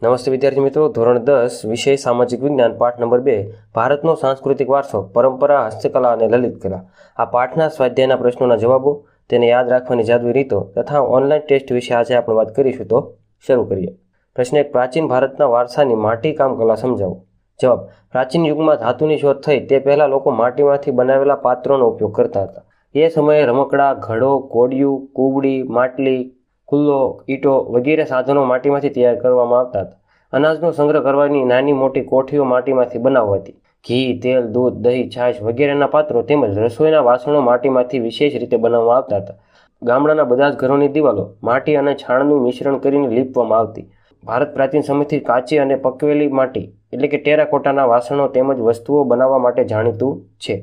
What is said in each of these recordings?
નમસ્તે વિદ્યાર્થી મિત્રો, ધોરણ 10 વિષય સામાજિક વિજ્ઞાન પાઠ નંબર 2 ભારતનો સાંસ્કૃતિક વારસો, પરંપરા, હસ્તકલા અને લલિત કલા. આ પાઠના સ્વાધ્યાયના પ્રશ્નોના જવાબો, તેને યાદ રાખવાની જાદુઈ રીતો તથા ઓનલાઈન ટેસ્ટ વિશે આજે આપણે વાત કરીશું. તો શરૂ કરીએ. પ્રશ્ન 1. પ્રાચીન ભારતના વારસાની માટી કામ કલા સમજાવો. જવાબ: પ્રાચીન યુગમાં ધાતુની શોધ થઈ તે પહેલાં લોકો માટીમાંથી બનાવેલા પાત્રોનો ઉપયોગ કરતા હતા. એ સમયે રમકડા, ઘડો, કોડિયું, કુવડી, માટલી, કુલ્લો, ઈંટો વગેરે સાધનો માટીમાંથી તૈયાર કરવામાં આવતા હતા. અનાજનો સંગ્રહ કરવાની નાની મોટી કોઠીઓ માટીમાંથી બનાવાતી. ઘી, તેલ, દૂધ, દહીં, છાશ વગેરેના પાત્રો તેમજ રસોઈના વાસણો માટીમાંથી વિશેષ રીતે બનાવવામાં આવતા હતા. ગામડાના બધા જ ઘરોની દિવાલો માટી અને છાણનું મિશ્રણ કરીને લીપવામાં આવતી. ભારત પ્રાચીન સમયથી કાચી અને પકવેલી માટી એટલે કે ટેરાકોટાના વાસણો તેમજ વસ્તુઓ બનાવવા માટે જાણીતું છે.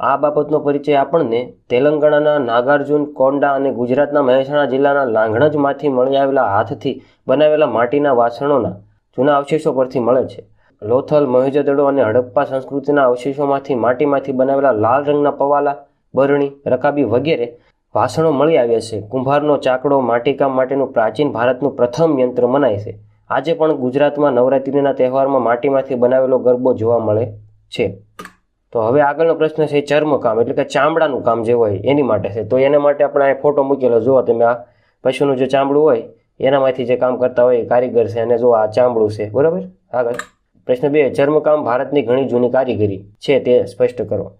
આ બાબતનો પરિચય આપણને તેલંગાણાના નાગાર્જુન કોંડા અને ગુજરાતના મહેસાણા જિલ્લાના લાંઘણજમાંથી મળી આવેલા હાથથી બનાવેલા માટીના વાસણોના જૂના અવશેષો પરથી મળે છે. લોથલ, મોહેંજો-દડો અને હડપ્પા સંસ્કૃતિના અવશેષોમાંથી માટીમાંથી બનાવેલા લાલ રંગના પવાલા, બરણી, રકાબી વગેરે વાસણો મળી આવ્યા છે. કુંભારનો ચાકડો માટીકામ માટેનું પ્રાચીન ભારતનું પ્રથમ યંત્ર મનાય છે. આજે પણ ગુજરાતમાં નવરાત્રિના તહેવારમાં માટીમાંથી બનાવેલો ગરબો જોવા મળે છે. તો હવે આગળનો પ્રશ્ન છે ચર્મકામ એટલે કે ચામડાનું કામ જે હોય એની માટે છે. તો એના માટે આપણે આ ફોટો મૂકેલો જુઓ તમે. આ પશુનું જે ચામડું હોય એનામાંથી જે કામ કરતા હોય કારીગર છે અને જો આ ચામડું છે, બરાબર. આગળ પ્રશ્ન 2. ચર્મકામ ભારતની ઘણી જૂની કારીગરી છે તે સ્પષ્ટ કરો.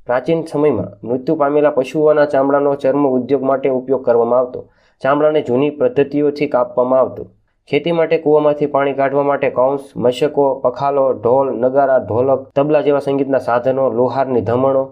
પ્રાચીન સમયમાં મૃત્યુ પામેલા પશુઓના ચામડાનો ચર્મ ઉદ્યોગ માટે ઉપયોગ કરવામાં આવતો. ચામડાને જૂની પદ્ધતિઓથી કાપવામાં આવતું. ખેતી માટે કૂવામાંથી પાણી કાઢવા માટે કૌંસ, મશકો, પખાલો, ઢોલ, નગારા, ઢોલક, તબલા જેવા સંગીતના સાધનો, લોહારની ધમણો,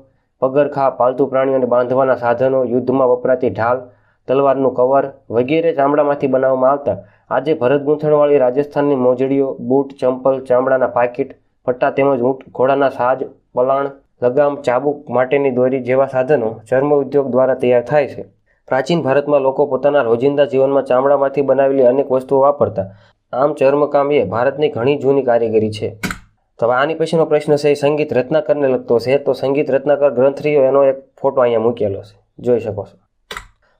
પગરખા, પાલતુ પ્રાણીઓને બાંધવાના સાધનો, યુદ્ધમાં વપરાતી ઢાલ, તલવારનું કવર વગેરે ચામડામાંથી બનાવવામાં આવતા. આજે ભરત ગૂંથણવાળી રાજસ્થાનની મોજડીઓ, બૂટ, ચંપલ, ચામડાના પાકીટ, પટ્ટા તેમજ ઊંટ, ઘોડાના સાજ, પલાણ, લગામ, ચાબુક માટેની દોરી જેવા સાધનો ચર્મ ઉદ્યોગ દ્વારા તૈયાર થાય છે. પ્રાચીન ભારતમાં લોકો પોતાના રોજિંદા જીવનમાં ચામડામાંથી બનાવેલી અનેક વસ્તુઓ વાપરતા. આમ ચર્મકામ એ ભારતની ઘણી જૂની કારીગરી છે. તો હવે આની પછીનો પ્રશ્ન છે સંગીત રત્નાકરને લગતો છે. તો સંગીત રત્નાકર ગ્રંથ રહ્યો એનો એક ફોટો અહીંયા મૂકેલો છે, જોઈ શકો છો.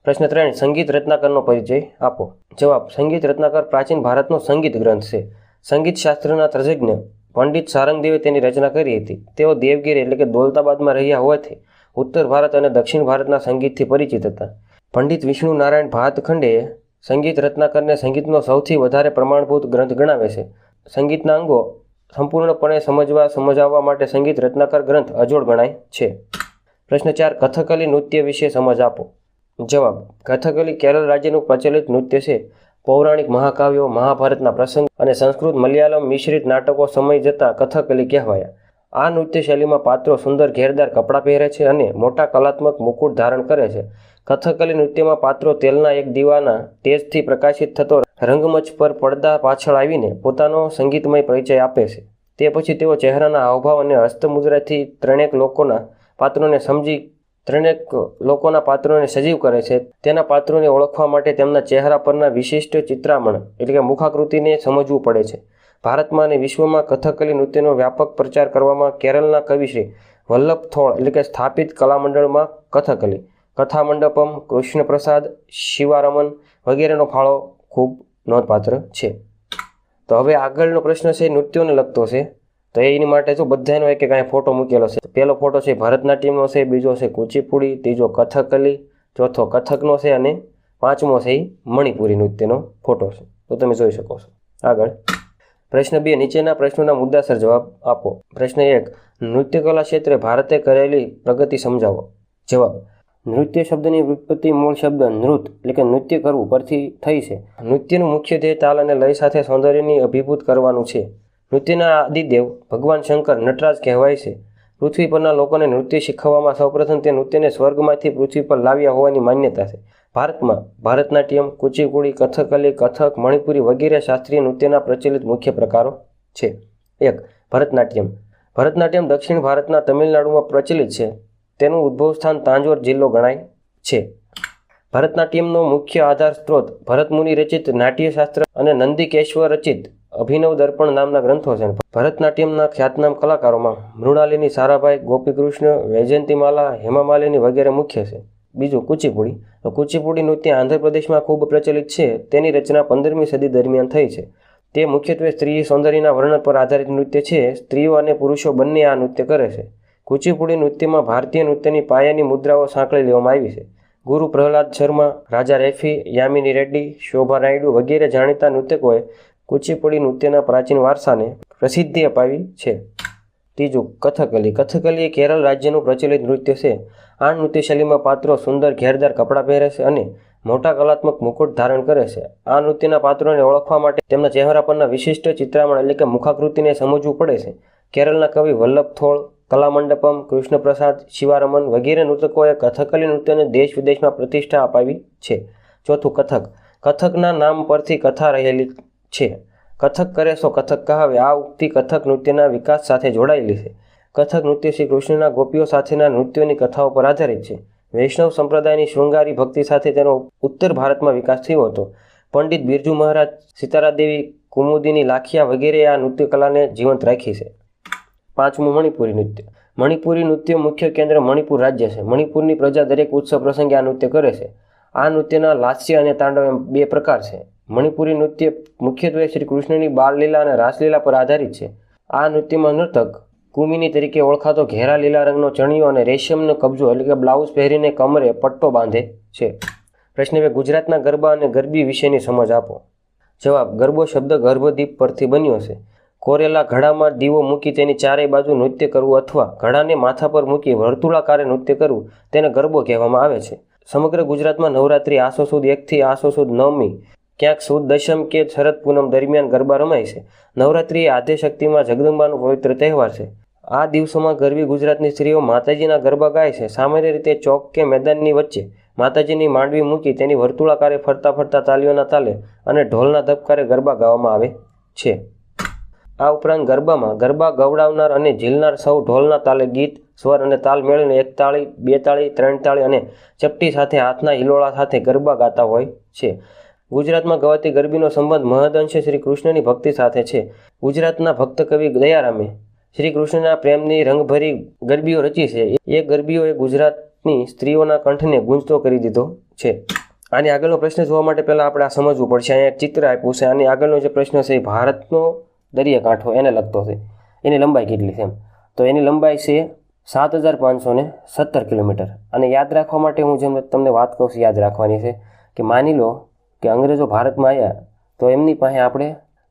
પ્રશ્ન 3. સંગીત રત્નાકરનો પરિચય આપો. જવાબ: સંગીત રત્નાકર પ્રાચીન ભારતનો સંગીત ગ્રંથ છે. સંગીત શાસ્ત્રના તજજ્ઞ પંડિત સારંગદેવે તેની રચના કરી હતી. તેઓ દેવગીરી એટલે કે દૌલતાબાદમાં રહ્યા હોવાથી ઉત્તર ભારત અને દક્ષિણ ભારતના સંગીતથી પરિચિત હતા. પંડિત વિષ્ણુ નારાયણ ભાતખંડેએ સંગીત રત્નાકરને સંગીતનો સૌથી વધારે પ્રમાણભૂત ગ્રંથ ગણાવે છે. સંગીતના અંગો સંપૂર્ણપણે સમજાવવા માટે સંગીત રત્નાકર ગ્રંથ અજોડ ગણાય છે. પ્રશ્ન 4. કથકલી નૃત્ય વિશે સમજ આપો. જવાબ: કથકલી કેરળ રાજ્યનું પ્રચલિત નૃત્ય છે. પૌરાણિક મહાકાવ્યો, મહાભારતના પ્રસંગ અને સંસ્કૃત મલયાલમ મિશ્રિત નાટકો સમય જતાં કથકલી કહેવાયા. આ નૃત્ય શૈલીમાં પાત્રો સુંદર ઘેરદાર કપડાં પહેરે છે અને મોટા કલાત્મક મુકુટ ધારણ કરે છે. કથકલી નૃત્યમાં પાત્રો તેલના એક દીવાના તેજથી પ્રકાશિત થતો રંગમંચ પર પડદા પાછળ આવીને પોતાનો સંગીતમય પરિચય આપે છે. તે પછી તેઓ ચહેરાના હાવભાવ અને હસ્તમુદ્રાથી ત્રણેક લોકોના પાત્રોને સજીવ કરે છે. તેના પાત્રોને ઓળખવા માટે તેમના ચહેરા પરના વિશિષ્ટ ચિત્રામણ એટલે કે મુખાકૃતિને સમજવું પડે છે. ભારતમાં અને વિશ્વમાં કથકલી નૃત્યનો વ્યાપક પ્રચાર કરવામાં કેરળના કવિશ્રી વલ્લભ થોળ એટલે કે સ્થાપિત કલામંડળમાં કથકલી, કથા મંડપમ, કૃષ્ણ પ્રસાદ, શિવારમન વગેરેનો ફાળો ખૂબ નોંધપાત્ર છે. તો હવે આગળનો પ્રશ્ન છે નૃત્યોને લગતો છે. તો એની માટે જો બધાનો એક એક અહીંયા ફોટો મૂકેલો છે. પહેલો ફોટો છે ભરતનાટ્યમનો છે, બીજો છે કુચીપુડી, ત્રીજો કથકલી, ચોથો કથકનો છે અને પાંચમો છે એ મણિપુરી નૃત્યનો ફોટો છે. તો તમે જોઈ શકો છો. આગળ પ્રશ્ન 2. નીચેના પ્રશ્નોના મુદ્દાસર જવાબ આપો. પ્રશ્ન 1. નૃત્યકલા ક્ષેત્રે ભારતે કરેલી પ્રગતિ સમજાવો. જવાબ: નૃત્ય શબ્દની વ્યુત્પત્તિ મૂળ શબ્દ નૃત એટલે કે નૃત્ય કરવું પરથી થઈ છે. નૃત્યનું મુખ્ય ધ્યેય તાલ અને લય સાથે સૌંદર્યની અભિભૂત કરવાનું છે. નૃત્યના આદિદેવ ભગવાન શંકર નટરાજ કહેવાય છે. પૃથ્વી પરના લોકોને નૃત્ય શીખવવામાં સૌપ્રથમ તે નૃત્યને સ્વર્ગમાંથી પૃથ્વી પર લાવ્યા હોવાની માન્યતા છે. ભારતમાં ભરતનાટ્યમ, કુચીપુડી, કથકલી, કથક, મણિપુરી વગેરે શાસ્ત્રીય નૃત્યના પ્રચલિત મુખ્ય પ્રકારો છે. 1. ભરતનાટ્યમ. ભરતનાટ્યમ દક્ષિણ ભારતના તમિલનાડુમાં પ્રચલિત છે. તેનું ઉદ્ભવ સ્થાન તાંજોર જિલ્લો ગણાય છે. ભરતનાટ્યમનો મુખ્ય આધાર સ્ત્રોત ભરતમુનિ રચિત નાટ્યશાસ્ત્ર અને નંદિકેશ્વર રચિત અભિનવ દર્પણ નામના ગ્રંથો છે. ભરતનાટ્યમના ખ્યાતનામ કલાકારોમાં મૃણાલિની સારાભાઈ, ગોપીકૃષ્ણ, વૈજયંતીમાલા, હેમામાલિની વગેરે મુખ્ય છે. બીજું કુચીપુડી. કુચીપુડી નૃત્ય આંધ્રપ્રદેશમાં ખૂબ પ્રચલિત છે. તેની રચના 15મી સદી દરમિયાન થઈ છે. તે મુખ્યત્વે સ્ત્રી સૌંદર્યના વર્ણન પર આધારિત નૃત્ય છે. સ્ત્રીઓ અને પુરુષો બંને આ નૃત્ય કરે છે. કુચીપુડી નૃત્યમાં ભારતીય નૃત્યની પાયાની મુદ્રાઓ સાંકળી લેવામાં આવી છે. ગુરુ પ્રહલાદ શર્મા, રાજા રેફી, યામિની રેડ્ડી, શોભા નાયડુ વગેરે જાણીતા નૃત્યકોએ કુચીપુડી નૃત્યના પ્રાચીન વારસાને પ્રસિદ્ધિ અપાવી છે. ત્રીજું, કથકલી. કથકલી એ કેરળ રાજ્યનું પ્રચલિત નૃત્ય છે. આ નૃત્યશૈલીમાં પાત્રો સુંદર ઘેરદાર કપડાં પહેરે છે અને મોટા કલાત્મક મુકુટ ધારણ કરે છે. આ નૃત્યના પાત્રોને ઓળખવા માટે તેમના ચહેરા પરના વિશિષ્ટ ચિત્રામણ એટલે કે મુખાકૃતિને સમજવું પડે છે. કેરળના કવિ વલ્લભ થોળ, કલામંડપમ, કૃષ્ણપ્રસાદ, શિવારમન વગેરે નૃતકોએ કથકલી નૃત્યને દેશ વિદેશમાં પ્રતિષ્ઠા અપાવી છે. ચોથું, કથક. કથકના નામ પરથી કથા રહેલી છે. કથક કરે સો કથક કહાવે. આ ઉક્તિ કથક નૃત્યના વિકાસ સાથે જોડાયેલી છે. કથક નૃત્ય શ્રી કૃષ્ણના ગોપીઓ સાથેના નૃત્યોની કથાઓ પર આધારિત છે. વૈષ્ણવ સંપ્રદાયની શૃંગારી ભક્તિ સાથે તેનો ઉત્તર ભારતમાં વિકાસ થયો હતો. પંડિત બિરજુ મહારાજ, સિતારા દેવી, કુમુદિની લાખિયા વગેરે આ નૃત્ય કલાને જીવંત રાખી છે. પાંચમું, મણિપુરી નૃત્ય. મણિપુરી નૃત્ય મુખ્ય કેન્દ્ર મણિપુર રાજ્ય છે. મણિપુરની પ્રજા દરેક ઉત્સવ પ્રસંગે આ નૃત્ય કરે છે. આ નૃત્યના લાસ્ય અને તાંડવ એમ બે પ્રકાર છે. મણિપુરી નૃત્ય મુખ્યત્વે શ્રી કૃષ્ણની બાળલીલા અને રાસલીલા પર આધારિત છે. આ નૃત્યમાં નર્તક કુમિની તરીકે ઓળખાતો ઘેરા લીલા રંગનો ચણિયો અને રેશમનો કબજો એટલે કે બ્લાઉઝ પહેરીને કમરે પટ્ટો બાંધે છે. પ્રશ્ન 2, ગુજરાતના ગરબા અને ગરબી વિશેની સમજ આપો. જવાબ: ગરબો શબ્દ ગર્ભદીપ પરથી બન્યો છે. કોરેલા ઘડામાં દીવો મૂકી તેની ચારેય બાજુ નૃત્ય કરવું અથવા ઘડાને માથા પર મૂકી વર્તુળાકારે નૃત્ય કરવું તેને ગરબો કહેવામાં આવે છે. સમગ્ર ગુજરાતમાં નવરાત્રિ આસો સુદ 1 થી આસો સુદ 9મી, ક્યાંક સુદ દશમ કે શરદ પૂનમ દરમિયાન ગરબા રમાય છે. નવરાત્રિ એ આદ્યશક્તિમાં જગદંબાનો પવિત્ર તહેવાર છે. આ દિવસોમાં ગરબી ગુજરાતની સ્ત્રીઓ માતાજીના ગરબા ગાય છે. સામાન્ય રીતે ચોક કે મેદાનની વચ્ચે માતાજીની માંડવી મૂકી તેની વર્તુળાકારે ફરતા ફરતા તાલીઓના તાલે અને ઢોલના ધબકારે ગરબા ગાવામાં આવે છે. આ ઉપરાંત ગરબામાં ગરબા ગવડાવનાર અને ઝીલનાર સૌ ઢોલના તાલે ગીત, સ્વર અને તાલ મેળવીને 1 તાળી, 2 તાળી, 3 તાળી અને ચપટી સાથે હાથના હિલોળા સાથે ગરબા ગાતા હોય છે. ગુજરાતમાં ગવાતી ગરબીનો સંબંધ મહદઅંશે શ્રી કૃષ્ણની ભક્તિ સાથે છે. ગુજરાતના ભક્ત કવિ દયારામે શ્રી કૃષ્ણના પ્રેમની રંગભરી ગરબીઓ રચી છે. એ ગરબીઓએ ગુજરાતની સ્ત્રીઓના કંઠને ગુંજતો કરી દીધો છે. આની આગળનો પ્રશ્ન જોવા માટે પહેલાં આપણે આ સમજવું પડશે. અહીંયા એક ચિત્ર આપ્યું છે. આની આગળનો જે પ્રશ્ન છે એ ભારતનો દરિયાકાંઠો એને લગતો છે. એની લંબાઈ કેટલી છે એમ. તો એની લંબાઈ છે 7517 કિલોમીટર. અને યાદ રાખવા માટે હું જેમ તમને વાત કહું છું યાદ રાખવાની છે કે માની લો કે અંગ્રેજો ભારતમાં આવ્યા તો એમની પાસે આપણે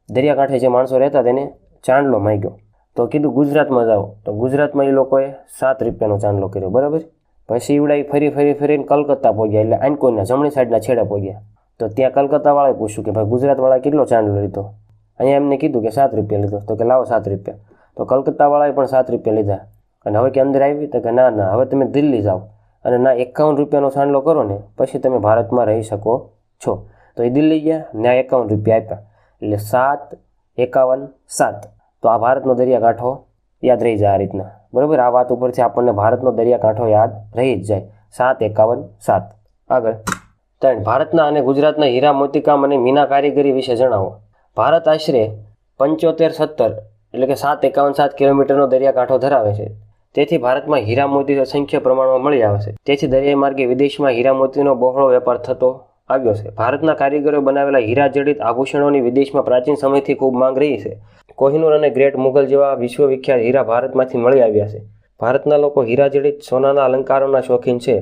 દરિયાકાંઠે જે માણસો રહેતા તેને ચાંદલો માંગ્યો. તો કીધું ગુજરાતમાં જાઓ, તો ગુજરાતમાં એ લોકોએ 7 રૂપિયાનો ચાંદલો કર્યો, બરાબર. પછી ઈવડાઈ ફરીને કલકત્તા પહોંચ્યા, એટલે આનકોઈના જમણી સાઈડના છેડે પહોંચ્યા. તો ત્યાં કલકત્તાવાળાએ પૂછ્યું કે ભાઈ ગુજરાતવાળા કેટલો ચાંદલો લીધો? અહીંયા એમને કીધું કે 7 રૂપિયા લીધો. તો કે લાવો 7 રૂપિયા. તો કલકત્તાવાળાએ પણ 7 રૂપિયા લીધા. અને હવે કે અંદર આવી તો કે ના હવે તમે દિલ્હી જાઓ અને ના 51 રૂપિયાનો ચાંદલો કરો ને પછી તમે ભારતમાં રહી શકો છો. તો એ દિલ્હી ગયા, ત્યાં 51 રૂપિયા આપ્યા. એટલે 7, 51, 7. તો આ ભારતનો દરિયાકાંઠો યાદ રહી જાય આ રીતના, બરાબર. આ વાત ઉપરથી આપણને ભારતનો દરિયાકાંઠો યાદ રહી જ જાય. 7, 51, 7. આગળ 3, ભારતના અને ગુજરાતના હીરા મોતીકામ અને મીના કારીગરી વિશે જણાવો. ભારત આશરે 75-70 એટલે કે 7, 51, 7 કિલોમીટરનો દરિયાકાંઠો ધરાવે છે. તેથી ભારતમાં હીરા મોતી અસંખ્ય પ્રમાણમાં મળી આવે છે. તેથી દરિયાઈ માર્ગે વિદેશમાં હીરા મોતીનો બહોળો વેપાર થતો આવ્યો છે. ભારતના કારીગરો બનાવેલા હીરા જડિત આભૂષણોની વિદેશમાં પ્રાચીન સમયથી ખૂબ માંગ રહી છે. કોહિનૂર અને ગ્રેટ મુગલ જેવા વિશ્વવિખ્યાત હીરા ભારતમાંથી મળી આવ્યા છે. ભારતના લોકો હીરા જડિત સોનાના અલંકારોના શોખીન છે.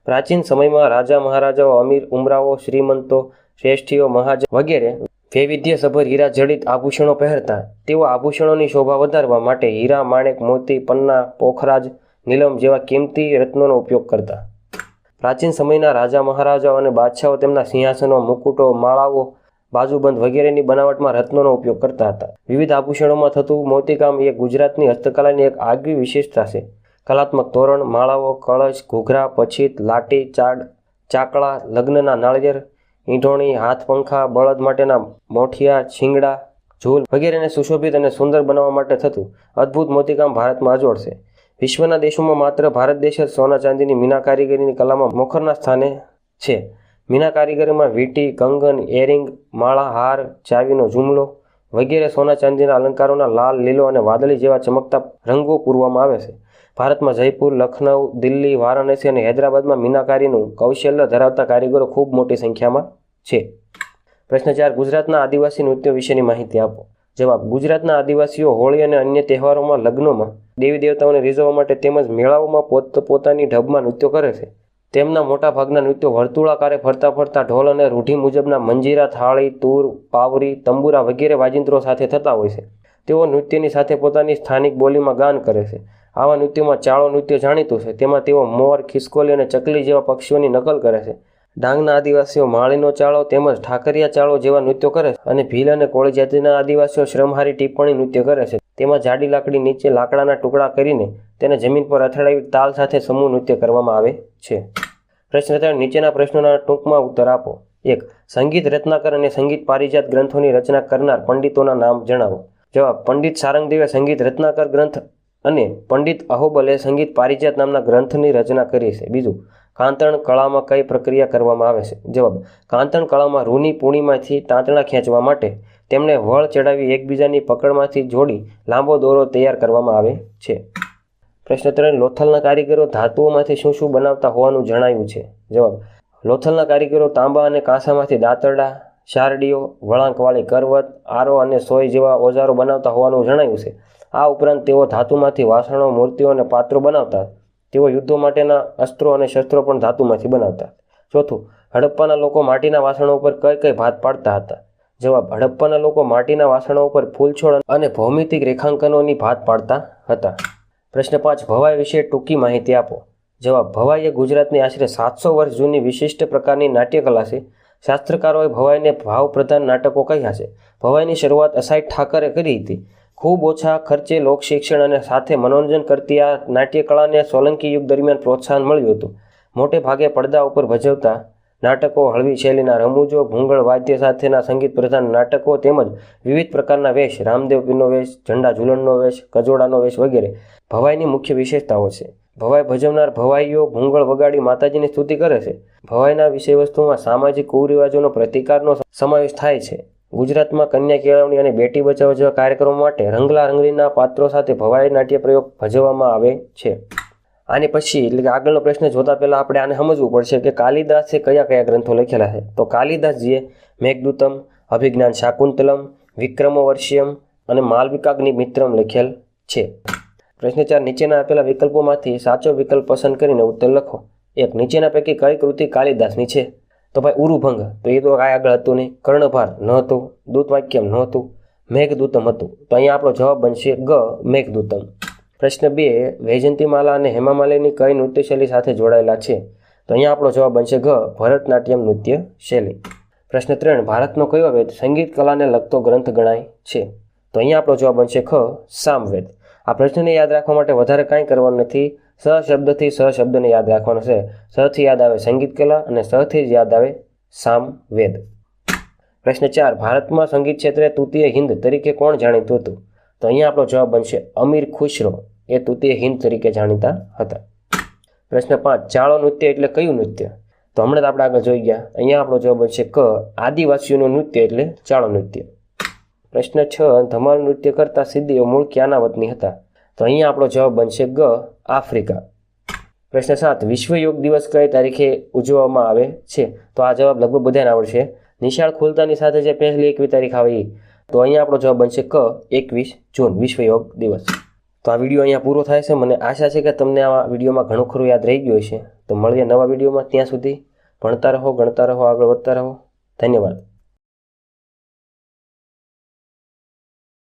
પ્રાચીન સમયમાં રાજા મહારાજાઓ, અમીર ઉમરાવો, શ્રીમંતો, શ્રેષ્ઠીઓ, મહાજન વગેરે વૈવિધ્યસભર હીરા જડિત આભૂષણો પહેરતા. તેઓ આભૂષણોની શોભા વધારવા માટે હીરા, માણેક, મોતી, પન્ના, પોખરાજ, નીલમ જેવા કિંમતી રત્નોનો ઉપયોગ કરતા. પ્રાચીન સમયના રાજા મહારાજાઓ અને બાદશાહો તેમના સિંહાસનો, મુકુટો, માળાઓ, બાજુબંધ વગેરેની બનાવટમાં રત્નોનો ઉપયોગ કરતા હતા. વિવિધ આભૂષણોમાં થતું મોતીકામ એ ગુજરાતની હસ્તકલાની એક આગવી વિશેષતા છે. કલાત્મક તોરણ, માળાઓ, કળશ, ઘૂઘરા, પછીત, લાટી, ચાકળા, લગ્નના નાળિયેર, ઈંઢોણી, હાથ પંખા, બળદ માટેના મોઠિયા, છીંગડા, ઝૂલ વગેરેને સુશોભિત અને સુંદર બનાવવા માટે થતું અદ્ભુત મોતીકામ ભારતમાં અજોડ છે. વિશ્વના દેશોમાં માત્ર ભારત દેશ જ સોના ચાંદીની મીના કારીગરીની કલામાં મોખરના સ્થાને છે. મીના કારીગરીમાં વીંટી, કંગન, એરિંગ, માળા, હાર, ચાવીનો જુમલો વગેરે સોના ચાંદીના અલંકારોના લાલ, લીલો અને વાદળી જેવા ચમકતા રંગો પૂરવામાં આવે છે. ભારતમાં જયપુર, લખનઉ, દિલ્હી, વારાણસી અને હૈદરાબાદમાં મીનાકારીનું કૌશલ્ય ધરાવતા કારીગરો ખૂબ મોટી સંખ્યામાં છે. પ્રશ્ન 4, ગુજરાતના આદિવાસી નૃત્યો વિશેની માહિતી આપો. જવાબ: ગુજરાતના આદિવાસીઓ હોળી અને અન્ય તહેવારોમાં, લગ્નોમાં, દેવી દેવતાઓને રીઝવવા માટે તેમજ મેળાઓમાં પોતાની ઢબમાં નૃત્યો કરે છે. તેમના મોટા ભાગના નૃત્યો વર્તુળાકારે ફરતા ફરતા ઢોલ અને રૂઢિ મુજબના મંજીરા, થાળી, તૂર, પાવરી, તંબુરા વગેરે વાજિંત્રો સાથે થતા હોય છે. તેઓ નૃત્યની સાથે પોતાની સ્થાનિક બોલીમાં ગાન કરે છે. આવા નૃત્યોમાં ચાળો નૃત્ય જાણીતું છે. તેમાં તેઓ મોર, ખિસકોલી અને ચકલી જેવા પક્ષીઓની નકલ કરે છે. ડાંગના આદિવાસીઓ માળીનો ચાળો તેમજ ઠાકરિયા ચાળો જેવા નૃત્યો કરે છે અને ભીલ અને કોળી જાતિના આદિવાસીઓ શ્રમહારી ટિપ્પણી નૃત્ય કરે છે. તેમાં જાડી લાકડી નીચે લાકડાના ટુકડા કરીને તેને જમીન પર અથડાવી તાલ સાથે સમૂહ નૃત્ય કરવામાં આવે છે. પ્રશ્ન 3, નીચેના પ્રશ્નોના ટૂંકમાં ઉત્તર આપો. 1, સંગીત રત્નાકર અને સંગીત પારિજાત ગ્રંથોની રચના કરનાર પંડિતોના નામ જણાવો. જવાબ: પંડિત સારંગદેવે સંગીત રત્નાકર ગ્રંથ અને પંડિત અહોબલે સંગીત પારિજાત નામના ગ્રંથની રચના કરી છે. 2, કાંતણ કળામાં કઈ પ્રક્રિયા કરવામાં આવે છે? જવાબ: કાંતણ કળામાં રૂની પૂણીમાંથી તાંતણા ખેંચવા માટે તેમને વળ ચડાવી એકબીજાની પકડમાંથી જોડી લાંબો દોરો તૈયાર કરવામાં આવે છે. પ્રશ્ન 3, લોથલના કારીગરો ધાતુઓમાંથી શું શું બનાવતા હોવાનું જણાયું છે? જવાબ: લોથલના કારીગરો તાંબા અને કાંસામાંથી દાંતરડા, શારડીઓ, વળાંકવાળી કરવત, આરો અને સોય જેવા ઓજારો બનાવતા હોવાનું જણાયું છે. આ ઉપરાંત તેઓ ધાતુમાંથી વાસણો, મૂર્તિઓ અને પાત્રો બનાવતા. તેઓ યુદ્ધો માટેના અસ્ત્રો અને શસ્ત્રો પણ ધાતુમાંથી બનાવતા. 4, હડપ્પાના લોકો માટીના વાસણો ઉપર કઈ કઈ ભાત પાડતા હતા? જવાબ: હડપ્પાના લોકો માટીના વાસણો ઉપર ફૂલછોડ અને ભૌમિતિક રેખાંકનોની ભાત પાડતા હતા. પ્રશ્ન 5, ભવાઈ વિશે ટૂંકી માહિતી આપો. જવાબ: ભવાઈ એ ગુજરાતની આશરે 700 વર્ષ જૂની વિશિષ્ટ પ્રકારની નાટ્યકલા છે. શાસ્ત્રકારોએ ભવાઈને ભાવપ્રધાન નાટકો કહ્યા છે. ભવાઈની શરૂઆત અસાઈઠ ઠાકરે કરી હતી. ખૂબ ઓછા ખર્ચે લોકશિક્ષણ અને સાથે મનોરંજન કરતી આ નાટ્યકળાને સોલંકી યુગ દરમિયાન પ્રોત્સાહન મળ્યું હતું. મોટે ભાગે પડદા ઉપર ભજવતા નાટકો, હળવી શૈલીના રમૂજો, ભૂંગળ વાદ્ય સાથેના સંગીત પ્રધાન નાટકો તેમજ વિવિધ પ્રકારના વેશ, રામદેવ પીરનો વેશ, ઝંડા ઝૂલણનો વેશ, કજોડાનો વેશ વગેરે ભવાઈની મુખ્ય વિશેષતાઓ છે. ભવાઈ ભજવનાર ભવાઈઓ ભૂંગળ વગાડી માતાજીની સ્તુતિ કરે છે. ભવાઈના વિષયવસ્તુમાં સામાજિક કુરિવાજોનો પ્રતિકારનો સમાવેશ થાય છે. ગુજરાતમાં કન્યા કેળવણી અને બેટી બચાવો જેવા કાર્યક્રમો માટે રંગલા રંગલીના પાત્રો સાથે ભવાઈ નાટ્ય પ્રયોગ ભજવવામાં આવે છે. આની પછી એટલે કે આગળનો પ્રશ્ન જોતા પહેલાં આપણે આને સમજવું પડશે કે કાલિદાસે કયા કયા ગ્રંથો લખેલા છે. તો કાલિદાસજીએ મેઘદૂતમ, અભિજ્ઞાન શાકુંતલમ, વિક્રમોર્વશિયમ અને માલવિકાગ્નિમિત્રમ લખેલ છે. પ્રશ્ન 4, નીચેના આપેલા વિકલ્પોમાંથી સાચો વિકલ્પ પસંદ કરીને ઉત્તર લખો. 1, નીચેના પૈકી કઈ કૃતિ કાલિદાસની છે? તો ભાઈ ઉરુભંગ, તો એ તો કાંઈ આગળ હતું નહીં. કર્ણભાર ન હતું. દૂતવાક્યમ ન હતું. મેઘદૂતમ હતું. તો અહીંયા આપણો જવાબ બનશે ગ, મેઘદૂતમ. પ્રશ્ન 2, વૈજયંતીમાલા અને હેમામાલિની કઈ નૃત્યશૈલી સાથે જોડાયેલા છે? તો અહીંયા આપણો જવાબ બનશે ગ, ભરતનાટ્યમ નૃત્ય શૈલી. પ્રશ્ન 3, ભારતનો કયો વેદ સંગીત કલાને લગતો ગ્રંથ ગણાય છે? તો અહીંયા આપણો જવાબ બનશે ખ, સામવેદ. આ પ્રશ્નને યાદ રાખવા માટે વધારે કાંઈ કરવાનું નથી. સ શબ્દથી સ શબ્દને યાદ રાખવાનો છે. સથી યાદ આવે સંગીત કલા અને સથી જ યાદ આવે સામવેદ. પ્રશ્ન 4, ભારતમાં સંગીત ક્ષેત્રે તૃતીય હિન્દ તરીકે કોણ જાણીતું હતું? તો અહીંયા આપણો જવાબ બનશે અમીર ખુશરો. એ તૃતીય હિન્દ તરીકે જાણીતા હતા. પ્રશ્ન 5, ચાળો નૃત્ય એટલે કયું નૃત્ય? તો હમણાં જ આપણે આગળ જોઈ ગયા. અહીંયા આપણો જવાબ બનશે ક, આદિવાસીઓનું નૃત્ય એટલે ચાળો નૃત્ય. પ્રશ્ન 6, ધમાલ નૃત્ય કરતા સિદ્ધીઓ મૂળ ક્યાંના વતની હતા? તો અહીંયા આપણો જવાબ બનશે ગ, આફ્રિકા. પ્રશ્ન 7, વિશ્વ યોગ દિવસ કઈ તારીખે ઉજવવામાં આવે છે? તો આ જવાબ લગભગ બધાને આવડશે. નિશાળ ખુલતાની સાથે જે પહેલી 21 તારીખ આવે એ. તો અહીંયા આપણો જવાબ બનશે ક, 21 જૂન, વિશ્વ યોગ દિવસ. તો આ વિડીયો અહીંયા પૂરો થાય છે. મને આશા છે કે તમને આ વિડીયોમાં ઘણું ખરું યાદ રહી ગયું હશે. તો મળીએ નવા વિડીયોમાં. ત્યાં સુધી ભણતા રહો, ગણતા રહો, આગળ વધતા રહો. ધન્યવાદ.